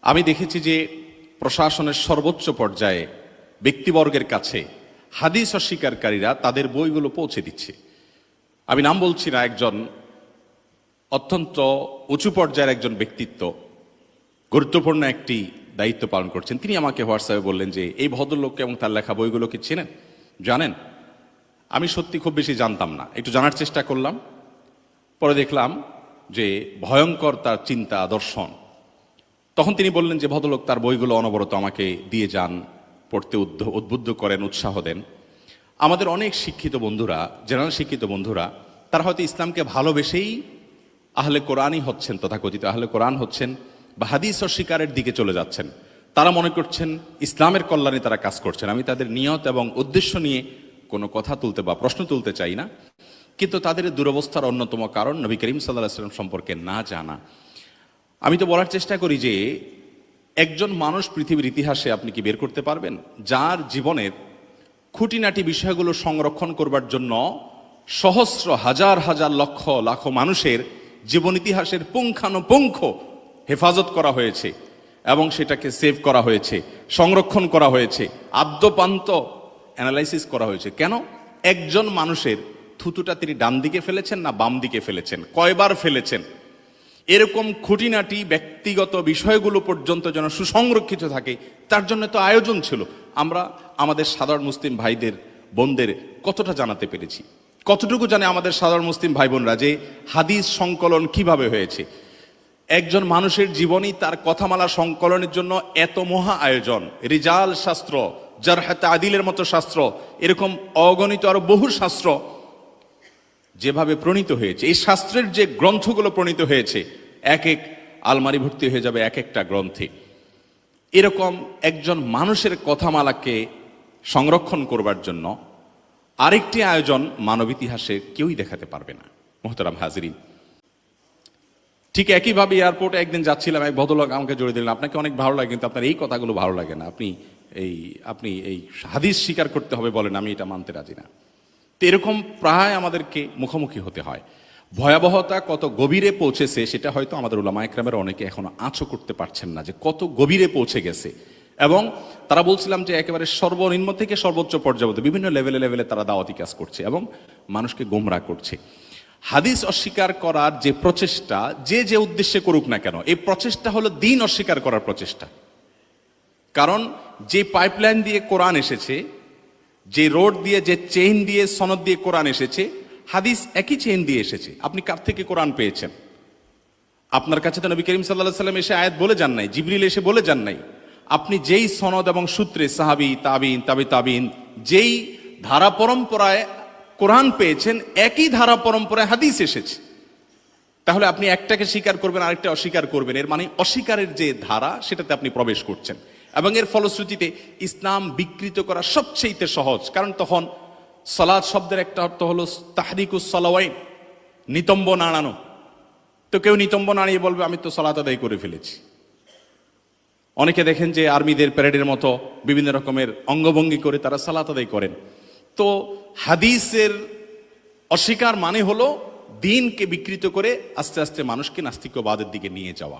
আমি দেখেছি যে প্রশাসনের সর্বোচ্চ পর্যায়ে ব্যক্তিবর্গের কাছে হাদিস অস্বীকারীরা তাদের বইগুলো পৌঁছে দিচ্ছে। আমি নাম বলছি না, একজন অত্যন্ত উঁচু পর্যায়ের একজন ব্যক্তিত্ব গুরুত্বপূর্ণ একটি দায়িত্ব পালন করছেন। তিনি আমাকে হোয়াটসঅ্যাপে বললেন যে এই ভদ্রলোককে এবং তার লেখা বইগুলো কি চেনেন, জানেন? আমি সত্যি খুব বেশি জানতাম না, একটু জানার চেষ্টা করলাম। পরে দেখলাম যে ভয়ঙ্কর তার চিন্তা দর্শন। তখন তিনি বললেন যে ভদ্রলোক তার বইগুলো অনবরত আমাকে দিয়ে যান, পড়তে উদ্বুদ্ধ করেন, উৎসাহ দেন। আমাদের অনেক শিক্ষিত বন্ধুরা, জেনারেল শিক্ষিত বন্ধুরা, তারা হয়তো ইসলামকে ভালোবেসেই আহলে কোরআনই হচ্ছেন, তথাকথিত আহলে কোরআন হচ্ছেন বা হাদিস অস্বীকারের দিকে চলে যাচ্ছেন। তারা মনে করছেন ইসলামের কল্যাণে তারা কাজ করছেন। আমি তাদের নিয়ত এবং উদ্দেশ্য নিয়ে কোনো কথা তুলতে বা প্রশ্ন তুলতে চাই না, কিন্তু তাদের দুরবস্থার অন্যতম কারণ নবী করিম সাল্লাল্লাহু আলাইহি ওয়াসাল্লাম সম্পর্কে না জানা। আমি তো বলার চেষ্টা করি যে একজন মানুষ পৃথিবীর ইতিহাসে আপনি কি বের করতে পারবেন যার জীবনের খুঁটিনাটি বিষয়গুলো সংরক্ষণ করবার জন্য সহস্র হাজার হাজার লক্ষ লাখ মানুষের জীবন ইতিহাসের পুঙ্খানুপুঙ্খ হেফাজত করা হয়েছে এবং সেটাকে সেভ করা হয়েছে, সংরক্ষণ করা হয়েছে, আদ্যপান্ত অ্যানালাইসিস করা হয়েছে? কেন? একজন মানুষের থুতুটা তিনি ডান দিকে ফেলেছেন না বাম দিকে ফেলেছেন, কয়বার ফেলেছেন, এরকম খুঁটিনাটি ব্যক্তিগত বিষয়গুলো পর্যন্ত যেন সুসংরক্ষিত থাকে, তার জন্য তো আয়োজন ছিল। আমরা আমাদের সাধারণ মুসলিম ভাইদের বোনদের কতটা জানাতে পেরেছি? কতটুকু জানে আমাদের সাধারণ মুসলিম ভাই বোনরা যে হাদিস সংকলন কিভাবে হয়েছে? একজন মানুষের জীবনী, তার কথামালা সংকলনের জন্য এত মহা আয়োজন, রিজাল শাস্ত্র, জারহ তাদিলের মতো শাস্ত্র, এরকম অগণিত আরো বহু শাস্ত্র যেভাবে প্রণীত হয়েছে, এই শাস্ত্রের যে গ্রন্থগুলো প্রণীত হয়েছে, এক এক আলমারি ভর্তি হয়ে যাবে এক একটা গ্রন্থে। এরকম একজন মানুষের কথামালাকে সংরক্ষণ করবার জন্য আরেকটি আয়োজন মানব ইতিহাসে কেউই দেখাতে পারবে না। মোহতারাম হাজরিন, ঠিক একইভাবে এয়ারপোর্টে একদিন যাচ্ছিলাম, এক ভদ্রলোক আমাকে জড়িয়ে দিলেন, আপনাকে অনেক ভালো লাগে কিন্তু আপনার এই কথাগুলো ভালো লাগে না, আপনি এই হাদিস স্বীকার করতে হবে বলেন, আমি এটা মানতে রাজি না। তো এরকম প্রায় আমাদেরকে মুখোমুখি হতে হয়। ভয়াবহতা কত গভীরে পৌঁছেছে সেটা হয়তো আমাদের উলামা ইকরামের অনেকে এখনো আঁচও করতে পারছেন না, যে কত গভীরে পৌঁছে গেছে। এবং তারা বলছিলাম যে একেবারে সর্বনিম্ন থেকে সর্বোচ্চ পর্যায়ে বিভিন্ন লেভেলে তারা দাওয়াতি কাজ করছে এবং মানুষকে গোমরাহ করছে। হাদিস অস্বীকার করার যে প্রচেষ্টা, যে উদ্দেশ্যে করুক না কেন, এই প্রচেষ্টা হলো দ্বীন অস্বীকার করার প্রচেষ্টা। কারণ যে পাইপলাইন দিয়ে কোরআন এসেছে, যে রোড দিয়ে, যে চেইন দিয়ে, সনদ দিয়ে কোরআন এসেছে, হাদিস একই চেইন দিয়ে এসেছে। আপনি কার থেকে কোরআন পেয়েছেন? আপনার কাছে তো নবী করিম সাল্লাল্লাহু আলাইহি ওয়াসাল্লাম এসে আয়াত বলে যান নাই, জিবরিল এসে বলে যান নাই। আপনি যেই সনদ এবং সূত্রে সাহাবী, তাবিন, তাবিন, যেই ধারা পরম্পরায় কোরআন পেয়েছেন, একই ধারা পরম্পরায় হাদিস এসেছে। তাহলে আপনি একটাকে স্বীকার করবেন, আরেকটা অস্বীকার করবেন, এর মানে অস্বীকারের যে ধারা সেটাতে আপনি প্রবেশ করছেন। এবং এর ফলশ্রুতিতে ইসলাম বিকৃত করা সবচেয়ে সহজ। কারণ তখন সালাত শব্দের একটা অর্থ হলো তাহরিকুস সালাওয়াইন, নিতম্ব নাড়ানো। তো কেউ নিতম্ব নাড়িয়ে বলবে আমি তো সালাত আদায় করে ফেলেছি। অনেকে দেখেন যে আর্মিদের প্যারেডের মতো বিভিন্ন রকমের অঙ্গভঙ্গি করে তারা সালাত আদায় করেন। তো হাদিসের অস্বীকার মানে হলো দ্বীনকে বিকৃত করে আস্তে আস্তে মানুষকে নাস্তিক্যবাদের দিকে নিয়ে যাওয়া।